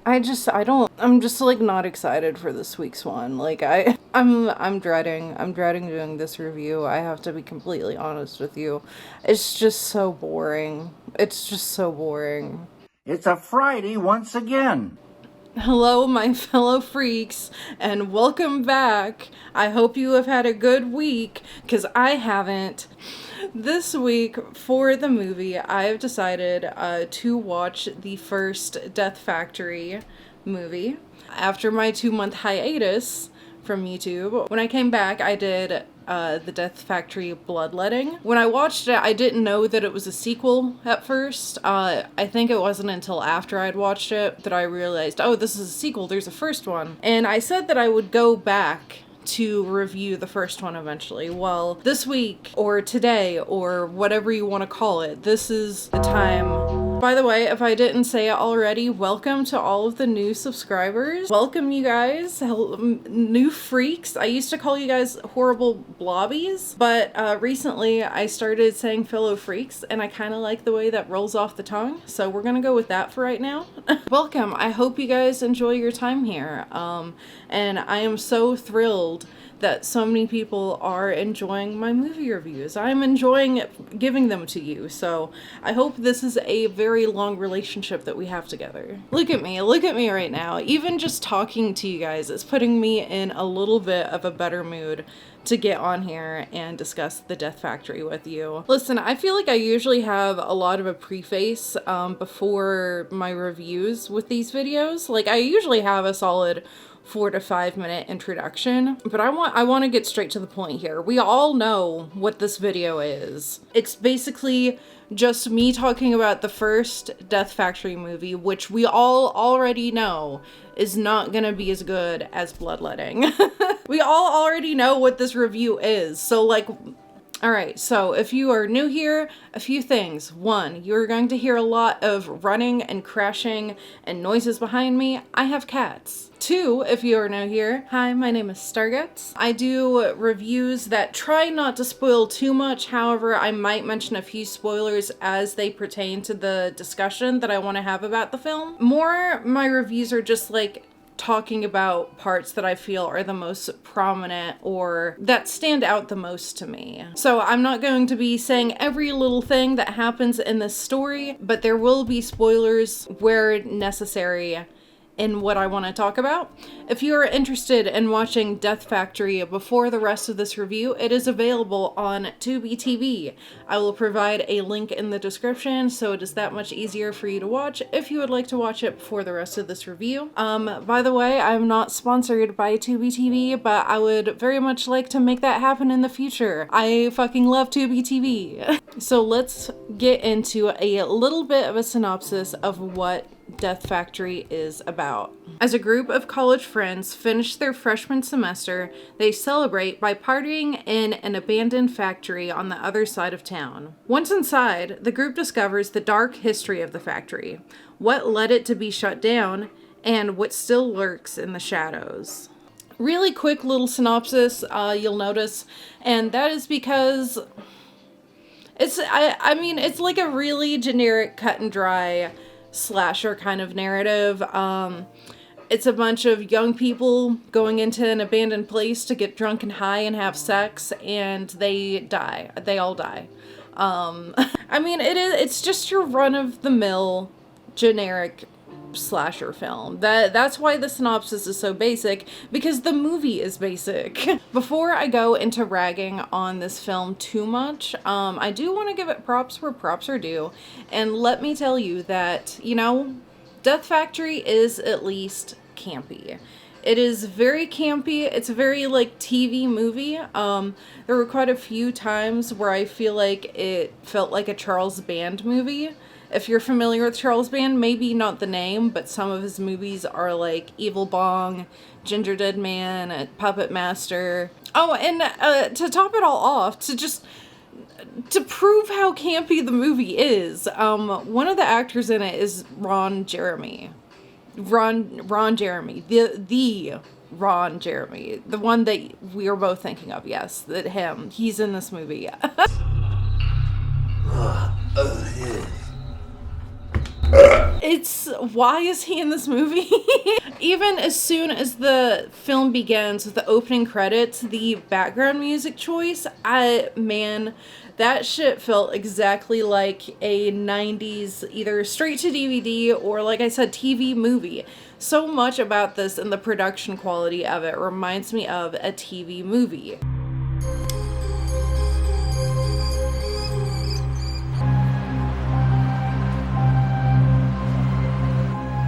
I'm just like not excited for this week's one. Like I'm dreading doing this review. I have to be completely honest with you. It's just so boring. It's just so boring. It's a Friday once again. Hello, my fellow freaks, and welcome back. I hope you have had a good week, because I haven't. This week, for the movie, I have decided to watch the first Death Factory movie. After my 2-month hiatus from YouTube, when I came back, I did the Death Factory Bloodletting. When I watched it, I didn't know that it was a sequel at first. I think it wasn't until after I'd watched it that I realized, oh, this is a sequel, there's a first one. And I said that I would go back to review the first one eventually. Well, this week, or today, or whatever you want to call it, this is the time. By the way, if I didn't say it already, welcome to all of the new subscribers. Welcome, you guys, new freaks. I used to call you guys horrible blobbies, but recently I started saying fellow freaks, and I kind of like the way that rolls off the tongue, so we're gonna go with that for right now. Welcome. I hope you guys enjoy your time here, and I am so thrilled that so many people are enjoying my movie reviews. I'm enjoying giving them to you, so I hope this is a very long relationship that we have together. Look at me right now. Even just talking to you guys is putting me in a little bit of a better mood to get on here and discuss the Death Factory with you. Listen, I feel like I usually have a lot of a preface before my reviews with these videos. Like, I usually have a solid 4 to 5 minute introduction, but I want to get straight to the point here. We all know what this video is. It's basically just me talking about the first Death Factory movie, which we all already know is not gonna be as good as Bloodletting. We all already know what this review is, so like, alright, so if you are new here, a few things. 1, you're going to hear a lot of running and crashing and noises behind me. I have cats. 2, if you are new here, hi, my name is Starguts. I do reviews that try not to spoil too much, however, I might mention a few spoilers as they pertain to the discussion that I want to have about the film. More, my reviews are just like talking about parts that I feel are the most prominent or that stand out the most to me. So I'm not going to be saying every little thing that happens in this story, but there will be spoilers where necessary in what I want to talk about. If you are interested in watching Death Factory before the rest of this review, it is available on Tubi TV. I will provide a link in the description, so it is that much easier for you to watch if you would like to watch it before the rest of this review. By the way, I'm not sponsored by Tubi TV, but I would very much like to make that happen in the future. I fucking love Tubi TV. So let's get into a little bit of a synopsis of what Death Factory is about. As a group of college friends finish their freshman semester, they celebrate by partying in an abandoned factory on the other side of town. Once inside, the group discovers the dark history of the factory, what led it to be shut down, and what still lurks in the shadows. Really quick little synopsis, you'll notice, and that is because it's like a really generic cut and dry slasher kind of narrative. It's a bunch of young people going into an abandoned place to get drunk and high and have sex, and they die. They all die. It's just your run-of-the-mill generic slasher film. That's why the synopsis is so basic, because the movie is basic. Before I go into ragging on this film too much, I do want to give it props where props are due, and let me tell you that, you know, Death Factory is at least campy. It is very campy. It's a very, like, TV movie. There were quite a few times where I feel like it felt like a Charles Band movie. If you're familiar with Charles Band, maybe not the name, but some of his movies are like Evil Bong, Ginger Dead Man, Puppet Master. Oh, and to top it all off, to prove how campy the movie is, one of the actors in it is Ron Jeremy. Ron Jeremy. The Ron Jeremy. The one that we are both thinking of, yes. That him. He's in this movie. Why is he in this movie? Even as soon as the film begins with the opening credits, the background music choice, that shit felt exactly like a 90s either straight to DVD or, like I said, TV movie. So much about this and the production quality of it reminds me of a TV movie.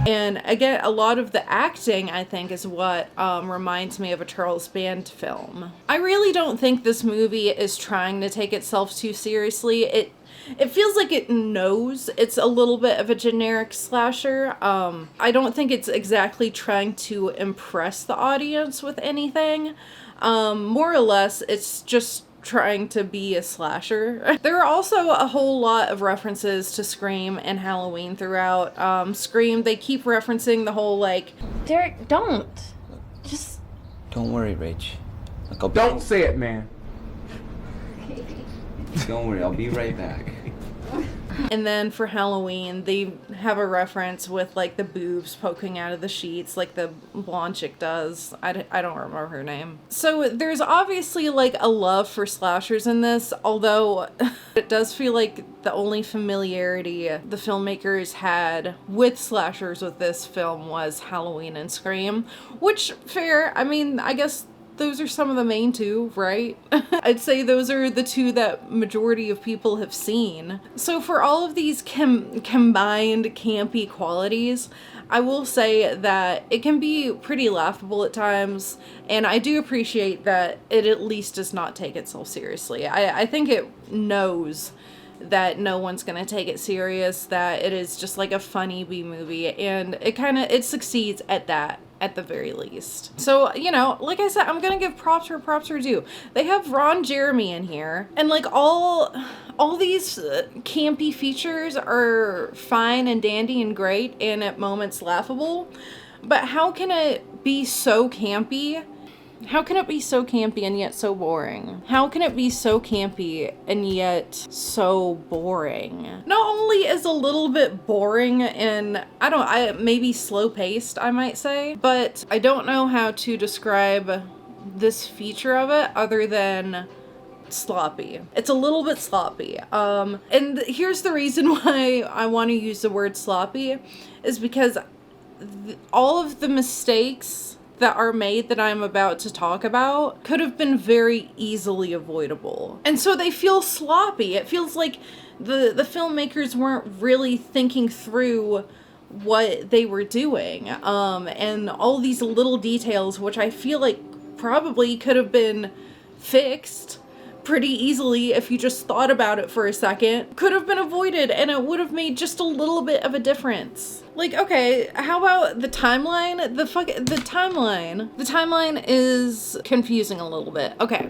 And again, a lot of the acting, I think, is what reminds me of a Charles Band film. I really don't think this movie is trying to take itself too seriously. It feels like it knows it's a little bit of a generic slasher. I don't think it's exactly trying to impress the audience with anything. More or less, it's just trying to be a slasher. There are also a whole lot of references to Scream and Halloween throughout. Scream, they keep referencing the whole, like... Derek, don't. Just... Don't worry, Rach. Look, Don't say it, man. Don't worry, I'll be right back. And then for Halloween, they have a reference with, like, the boobs poking out of the sheets, like the blonde chick does. I don't remember her name. So there's obviously, like, a love for slashers in this, although it does feel like the only familiarity the filmmakers had with slashers with this film was Halloween and Scream, which, fair. I mean, I guess those are some of the main two, right? I'd say those are the two that majority of people have seen. So for all of these combined campy qualities, I will say that it can be pretty laughable at times, and I do appreciate that it at least does not take itself seriously. I think it knows that no one's gonna take it serious, that it is just like a funny B-movie, and it succeeds at that, at the very least. So, you know, like I said, I'm gonna give props where props are due. They have Ron Jeremy in here, and like all these campy features are fine and dandy and great, and at moments laughable, but how can it be so campy? How can it be so campy and yet so boring? How can it be so campy and yet so boring? Not only is a little bit boring and maybe slow paced, I might say, but I don't know how to describe this feature of it other than sloppy. It's a little bit sloppy. And here's the reason why I want to use the word sloppy is because all of the mistakes that are made that I'm about to talk about could have been very easily avoidable. And so they feel sloppy. It feels like the filmmakers weren't really thinking through what they were doing. And all these little details, which I feel like probably could have been fixed pretty easily if you just thought about it for a second, could have been avoided, and it would have made just a little bit of a difference. Like, okay, how about the timeline? The timeline is confusing a little bit. Okay,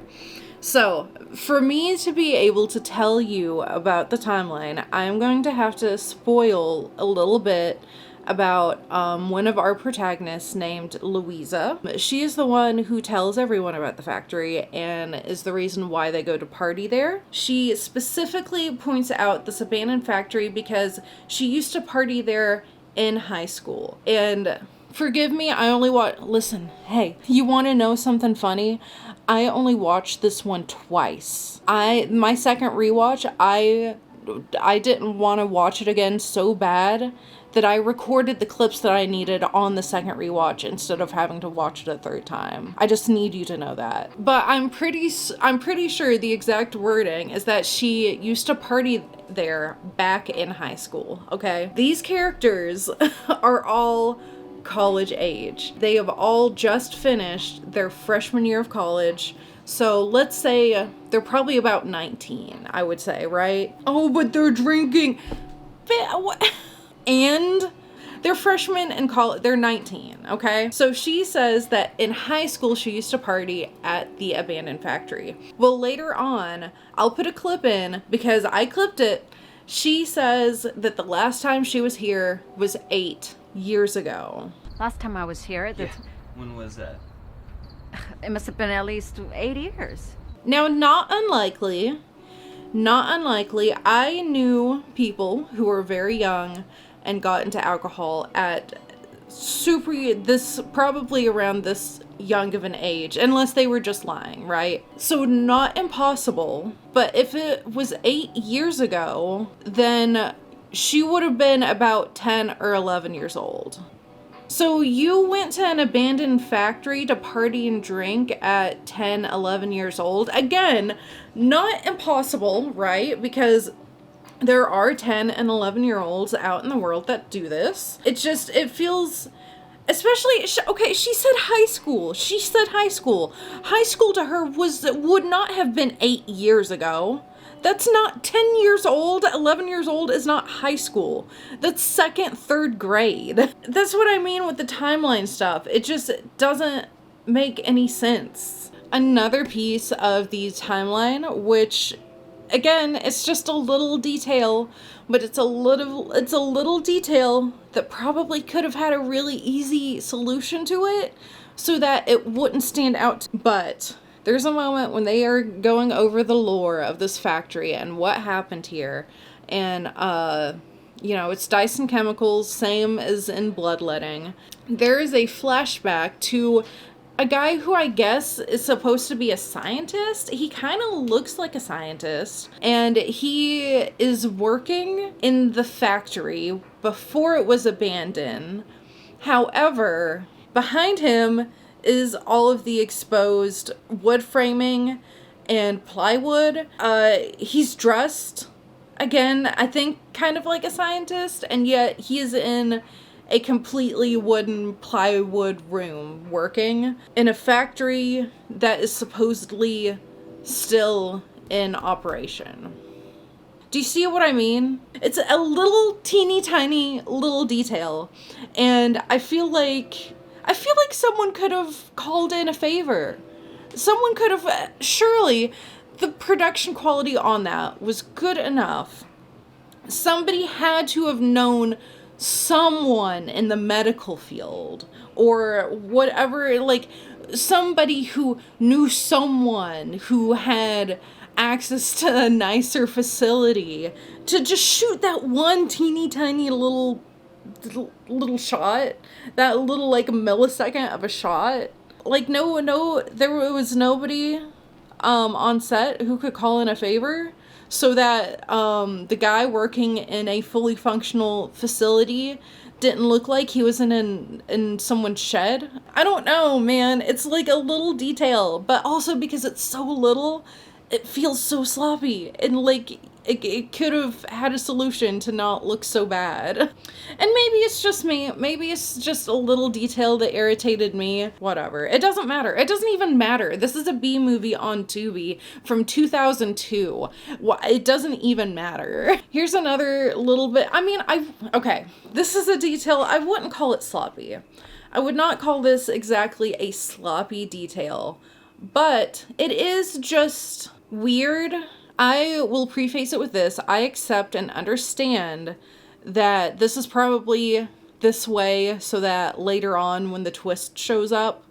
so for me to be able to tell you about the timeline, I'm going to have to spoil a little bit about one of our protagonists named Louisa. She is the one who tells everyone about the factory and is the reason why they go to party there. She specifically points out this abandoned factory because she used to party there in high school. And forgive me, listen, hey, you want to know something funny? I only watched this one twice. My second rewatch, I didn't want to watch it again so bad that I recorded the clips that I needed on the second rewatch instead of having to watch it a third time. I just need you to know that. But I'm pretty sure the exact wording is that she used to party there back in high school, okay? These characters are all college age. They have all just finished their freshman year of college. So let's say they're probably about 19, I would say, right? Oh, but they're drinking. What? And they're freshmen in college. They're 19, okay? So she says that in high school, she used to party at the abandoned factory. Well, later on, I'll put a clip in because I clipped it. She says that the last time she was here was 8 years ago. Last time I was here, When was that? it must have been at least 8 years. Now, not unlikely, I knew people who were very young and got into alcohol at probably around this young of an age, unless they were just lying, right? So not impossible, but if it was 8 years ago, then she would have been about 10 or 11 years old. So you went to an abandoned factory to party and drink at 10, 11 years old. Again, not impossible, right? Because there are 10 and 11-year-olds out in the world that do this. It feels, especially, okay, she said high school. She said high school. High school to her would not have been 8 years ago. That's not 10 years old. 11 years old is not high school. That's second, third grade. That's what I mean with the timeline stuff. It just doesn't make any sense. Another piece of the timeline, which, again, it's just a little detail, but it's a little detail that probably could have had a really easy solution to it so that it wouldn't stand out. But there's a moment when they are going over the lore of this factory and what happened here. And, it's Dyson Chemicals, same as in Bloodletting. There is a flashback to a guy who I guess is supposed to be a scientist. He kind of looks like a scientist. And he is working in the factory before it was abandoned. However, behind him is all of the exposed wood framing and plywood. He's dressed, again, I think kind of like a scientist, and yet he is in a completely wooden plywood room working in a factory that is supposedly still in operation. Do you see what I mean? It's a little teeny tiny little detail, and I feel like someone could have called in a favor. Someone could have, surely the production quality on that was good enough. Somebody had to have known someone in the medical field or whatever, like somebody who knew someone who had access to a nicer facility to just shoot that one teeny tiny little shot, that little like millisecond of a shot. Like no, there was nobody on set who could call in a favor so that the guy working in a fully functional facility didn't look like he was in someone's shed. I don't know, man. It's like a little detail, but also because it's so little, it feels so sloppy, and like it could have had a solution to not look so bad. And maybe it's just me. Maybe it's just a little detail that irritated me. Whatever. It doesn't matter. It doesn't even matter. This is a B movie on Tubi from 2002. It doesn't even matter. Here's another little bit. Okay. This is a detail. I wouldn't call it sloppy. I would not call this exactly a sloppy detail, but it is just weird. I will preface it with this. I accept and understand that this is probably this way so that later on when the twist shows up,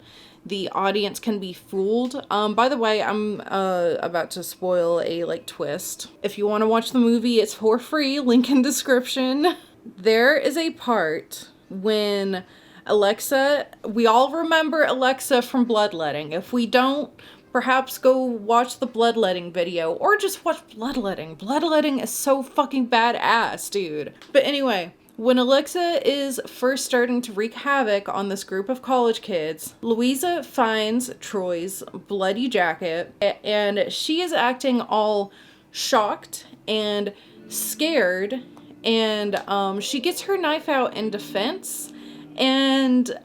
the audience can be fooled. By the way, I'm about to spoil a twist. If you want to watch the movie, it's for free. Link in description. There is a part when Alexa, we all remember Alexa from Bloodletting. If we don't, perhaps go watch the Bloodletting video, or just watch Bloodletting. Bloodletting is so fucking badass, dude. But anyway, when Alexa is first starting to wreak havoc on this group of college kids, Louisa finds Troy's bloody jacket, and she is acting all shocked and scared, and she gets her knife out in defense, and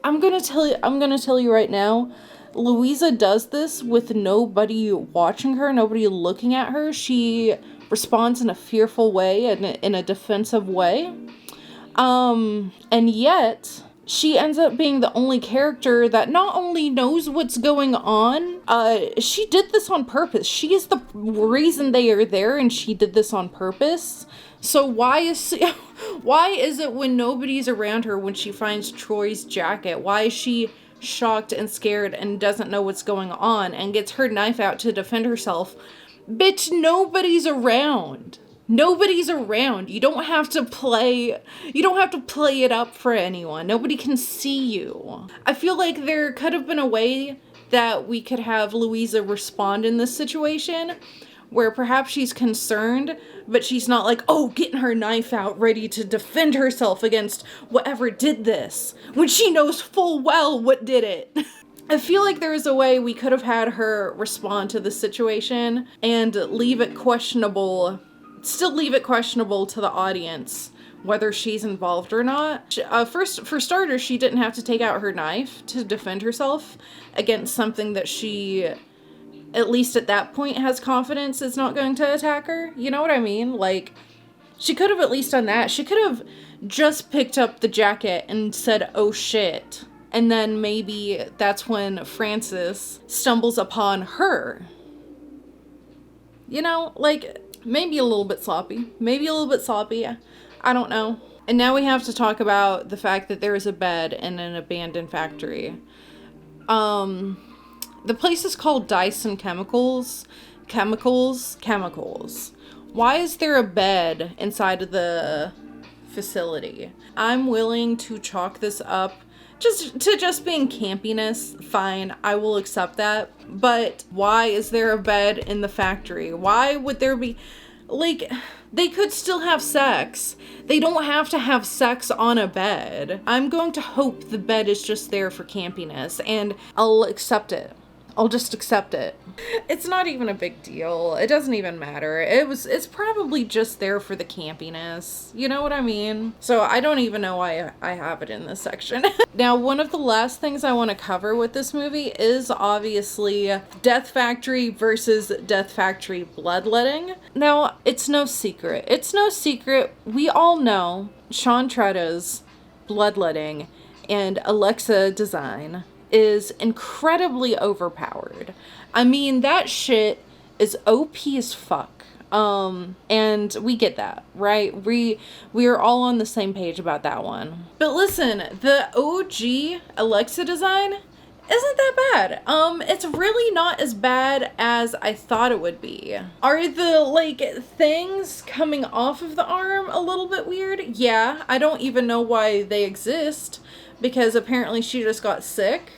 I'm gonna tell you right now, Louisa does this with nobody watching her, nobody looking at her. She responds in a fearful way and in a defensive way. And yet, she ends up being the only character that not only knows what's going on, she did this on purpose. She is the reason they are there, and she did this on purpose. So why is it when nobody's around her when she finds Troy's jacket, why is she shocked and scared and doesn't know what's going on and gets her knife out to defend herself? Bitch, nobody's around. Nobody's around. You don't have to play it up for anyone. Nobody can see you. I feel like there could have been a way that we could have Louisa respond in this situation where perhaps she's concerned, but she's not like, oh, getting her knife out ready to defend herself against whatever did this, when she knows full well what did it. I feel like there is a way we could have had her respond to the situation and leave it questionable, still leave it questionable to the audience whether she's involved or not. First, for starters, she didn't have to take out her knife to defend herself against something that she, at least at that point, has confidence is not going to attack her. You know what I mean? Like, she could have at least done that. She could have just picked up the jacket and said, oh shit. And then maybe that's when Francis stumbles upon her. You know, like, maybe a little bit sloppy. Maybe a little bit sloppy. I don't know. And now we have to talk about the fact that there is a bed in an abandoned factory. The place is called Dyson Chemicals. Chemicals. Why is there a bed inside of the facility? I'm willing to chalk this up just being campiness. Fine, I will accept that. But why is there a bed in the factory? Why would there be, like, they could still have sex. They don't have to have sex on a bed. I'm going to hope the bed is just there for campiness, and I'll accept it. I'll just accept it. It's not even a big deal. It doesn't even matter. It's probably just there for the campiness. You know what I mean? So I don't even know why I have it in this section. Now, one of the last things I want to cover with this movie is obviously Death Factory versus Death Factory Bloodletting. Now, it's no secret. We all know Sean Tretta's Bloodletting and Alexa design is incredibly overpowered. I mean, that shit is OP as fuck. And we get that, right? We are all on the same page about that one. But listen, the OG Alexa design isn't that bad. It's really not as bad as I thought it would be. Are the, like, things coming off of the arm a little bit weird? Yeah, I don't even know why they exist, because apparently she just got sick.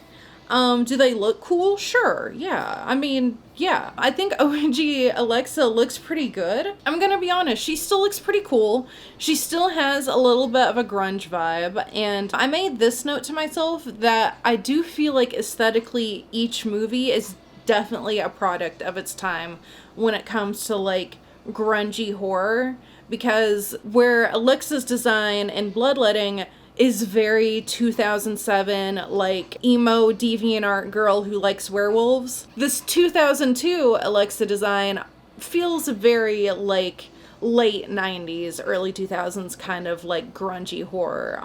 Do they look cool? Sure. Yeah. I mean, yeah. I think OG Alexa looks pretty good. I'm gonna be honest, she still looks pretty cool. She still has a little bit of a grunge vibe, and I made this note to myself that I do feel like aesthetically each movie is definitely a product of its time when it comes to, like, grungy horror, because where Alexa's design in Bloodletting is very 2007, like, emo DeviantArt girl who likes werewolves, this 2002 Alexa design feels very, like, late 90s, early 2000s kind of, like, grungy horror.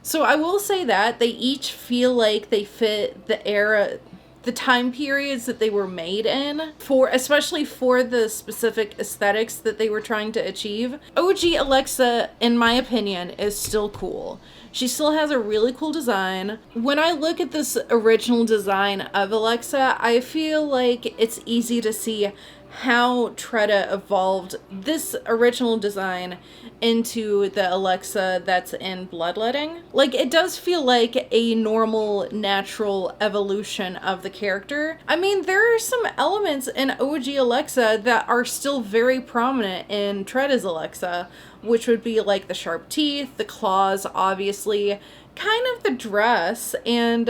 So I will say that they each feel like they fit the era, the time periods that they were made in, especially for the specific aesthetics that they were trying to achieve. OG Alexa, in my opinion, is still cool. She still has a really cool design. When I look at this original design of Alexa, I feel like it's easy to see how Tretta evolved this original design into the Alexa that's in Bloodletting. Like, it does feel like a normal, natural evolution of the character. I mean, there are some elements in OG Alexa that are still very prominent in Tretta's Alexa, which would be like the sharp teeth, the claws, obviously, kind of the dress, and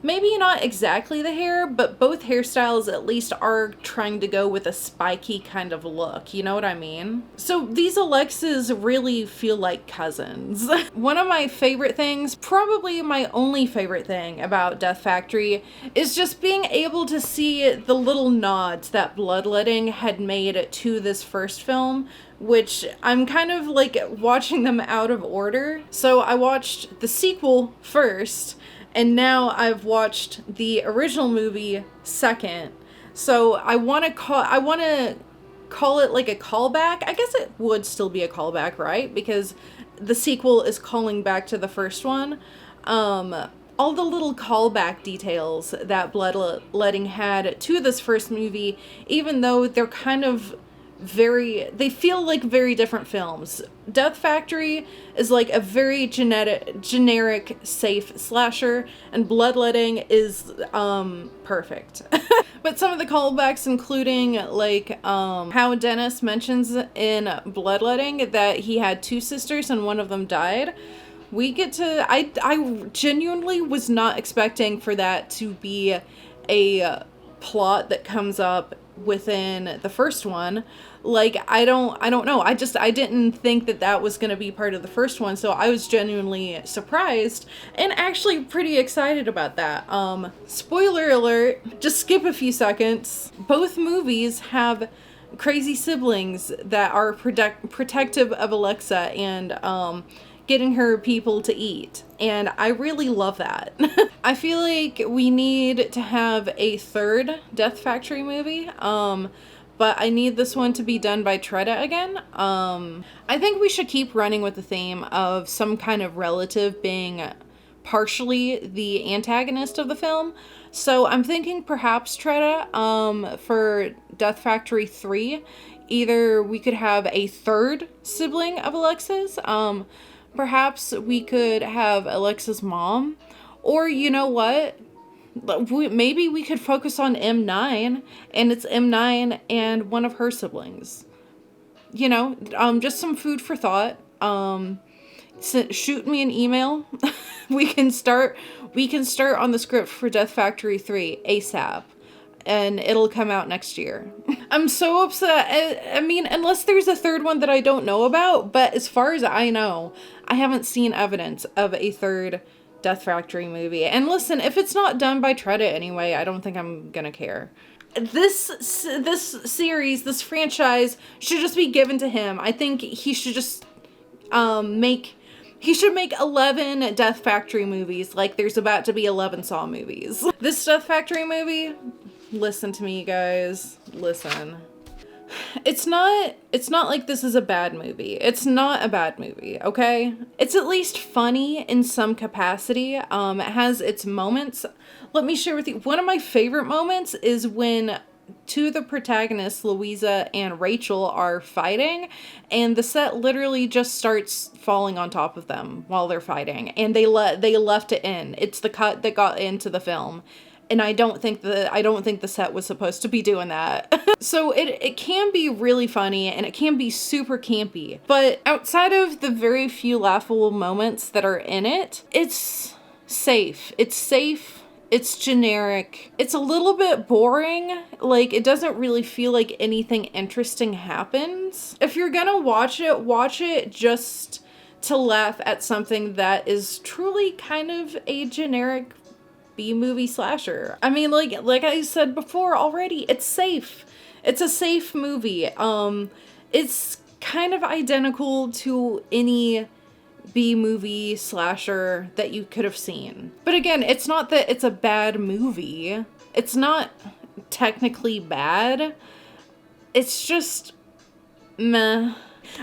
maybe not exactly the hair, but both hairstyles at least are trying to go with a spiky kind of look, you know what I mean? So these Alexas really feel like cousins. One of my favorite things, probably my only favorite thing about Death Factory, is just being able to see the little nods that Bloodletting had made to this first film, which I'm kind of like watching them out of order. So I watched the sequel first, and now I've watched the original movie second. So I want to call it like a callback. I guess it would still be a callback, right? Because the sequel is calling back to the first one. All the little callback details that Bloodletting had to this first movie, even though they're kind of they feel like very different films. Death Factory is like a very generic, safe slasher, and Bloodletting is perfect. But some of the callbacks, including like how Dennis mentions in Bloodletting that he had two sisters and one of them died. We get to, I genuinely was not expecting for that to be a plot that comes up within the first one. Like, I don't know. I didn't think that was going to be part of the first one. So I was genuinely surprised and actually pretty excited about that. Spoiler alert, just skip a few seconds. Both movies have crazy siblings that are protective of Alexa and, getting her people to eat. And I really love that. I feel like we need to have a third Death Factory movie. But I need this one to be done by Tretta again. I think we should keep running with the theme of some kind of relative being partially the antagonist of the film. So I'm thinking perhaps Tretta, for Death Factory 3, either we could have a third sibling of Alexa's, perhaps we could have Alexa's mom, or you know what? Maybe we could focus on M9, and it's M9 and one of her siblings. You know, just some food for thought. Shoot me an email. we can start on the script for Death Factory 3 ASAP. And it'll come out next year. I'm so upset. I mean, unless there's a third one that I don't know about, but as far as I know, I haven't seen evidence of a third Death Factory movie. And listen, if it's not done by Tretta anyway, I don't think I'm gonna care. This series, this franchise, should just be given to him. I think he should just make 11 Death Factory movies, like there's about to be 11 Saw movies. This Death Factory movie, listen to me, guys. Listen. It's not like this is a bad movie. It's not a bad movie, okay? It's at least funny in some capacity. It has its moments. Let me share with you. One of my favorite moments is when two of the protagonists, Louisa and Rachel, are fighting, and the set literally just starts falling on top of them while they're fighting, and they left it in. It's the cut that got into the film. And I don't think the set was supposed to be doing that. So it can be really funny and it can be super campy. But outside of the very few laughable moments that are in it, it's safe. It's safe. It's generic. It's a little bit boring. Like, it doesn't really feel like anything interesting happens. If you're gonna watch it just to laugh at something that is truly kind of a generic B-movie slasher. I mean, like I said before already, it's safe. It's a safe movie. It's kind of identical to any B-movie slasher that you could have seen. But again, it's not that it's a bad movie. It's not technically bad. It's just meh.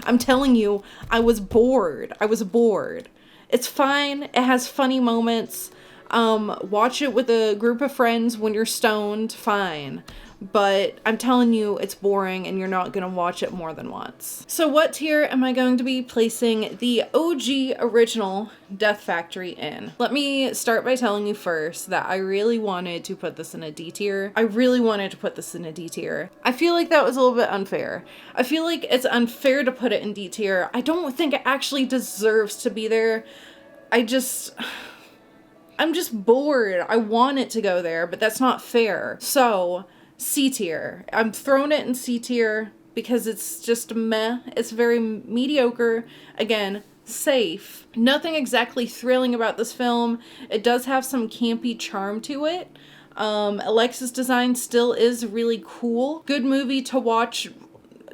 I'm telling you, I was bored. It's fine. It has funny moments. Watch it with a group of friends when you're stoned, fine. But I'm telling you, it's boring and you're not gonna watch it more than once. So what tier am I going to be placing the OG original Death Factory in? Let me start by telling you first that I really wanted to put this in a D tier. I feel like that was a little bit unfair. I feel like it's unfair to put it in D tier. I don't think it actually deserves to be there. I'm just bored. I want it to go there, but that's not fair. So, C tier. I'm throwing it in C tier because it's just meh. It's very mediocre. Again, safe. Nothing exactly thrilling about this film. It does have some campy charm to it. Alexa's design still is really cool. Good movie to watch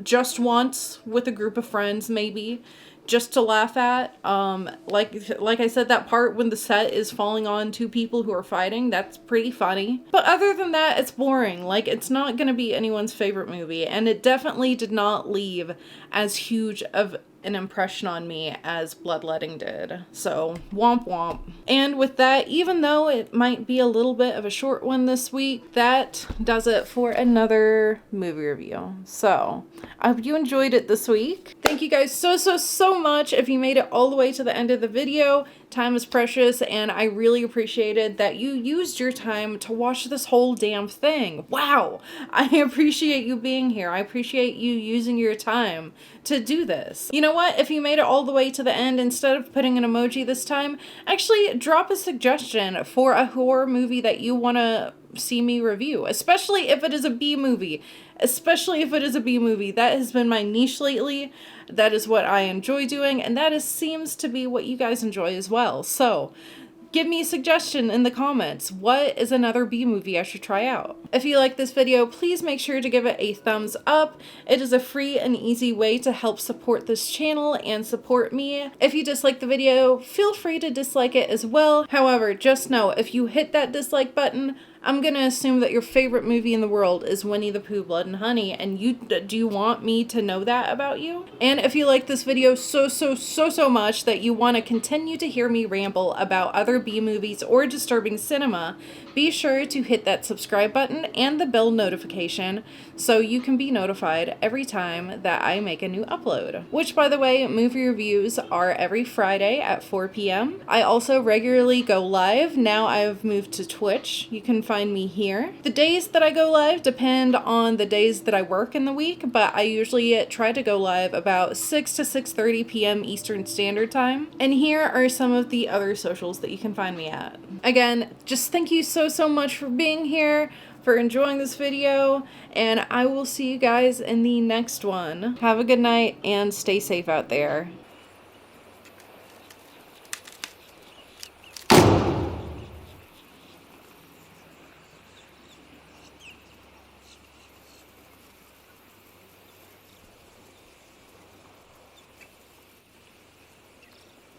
just once with a group of friends, maybe. Just to laugh at. Like I said, that part when the set is falling on two people who are fighting, that's pretty funny. But other than that, it's boring. Like, it's not gonna be anyone's favorite movie, and it definitely did not leave as huge of an impression on me as Bloodletting did. So, womp womp. And with that, even though it might be a little bit of a short one this week, that does it for another movie review. So, I hope you enjoyed it this week. Thank you guys so much if you made it all the way to the end of the video. Time is precious, and I really appreciated that you used your time to watch this whole damn thing. Wow! I appreciate you being here. I appreciate you using your time to do this. You know what? If you made it all the way to the end, instead of putting an emoji this time, actually drop a suggestion for a horror movie that you want to see me review, especially if it is a B movie. Especially if it is a B movie. That has been my niche lately. That is what I enjoy doing, and that seems to be what you guys enjoy as well. So, give me a suggestion in the comments. What is another B movie I should try out? If you like this video, please make sure to give it a thumbs up. It is a free and easy way to help support this channel and support me. If you dislike the video, feel free to dislike it as well. However, just know if you hit that dislike button, I'm gonna assume that your favorite movie in the world is Winnie the Pooh, Blood and Honey, and do you want me to know that about you? And if you like this video so much that you want to continue to hear me ramble about other B movies or disturbing cinema, be sure to hit that subscribe button and the bell notification so you can be notified every time that I make a new upload. Which, by the way, movie reviews are every Friday at 4 p.m. I also regularly go live. Now I've moved to Twitch. You can find me here. The days that I go live depend on the days that I work in the week, but I usually try to go live about 6 to 6:30 p.m. Eastern Standard Time. And here are some of the other socials that you can find me at. Again, just thank you so much for being here, for enjoying this video, and I will see you guys in the next one. Have a good night and stay safe out there.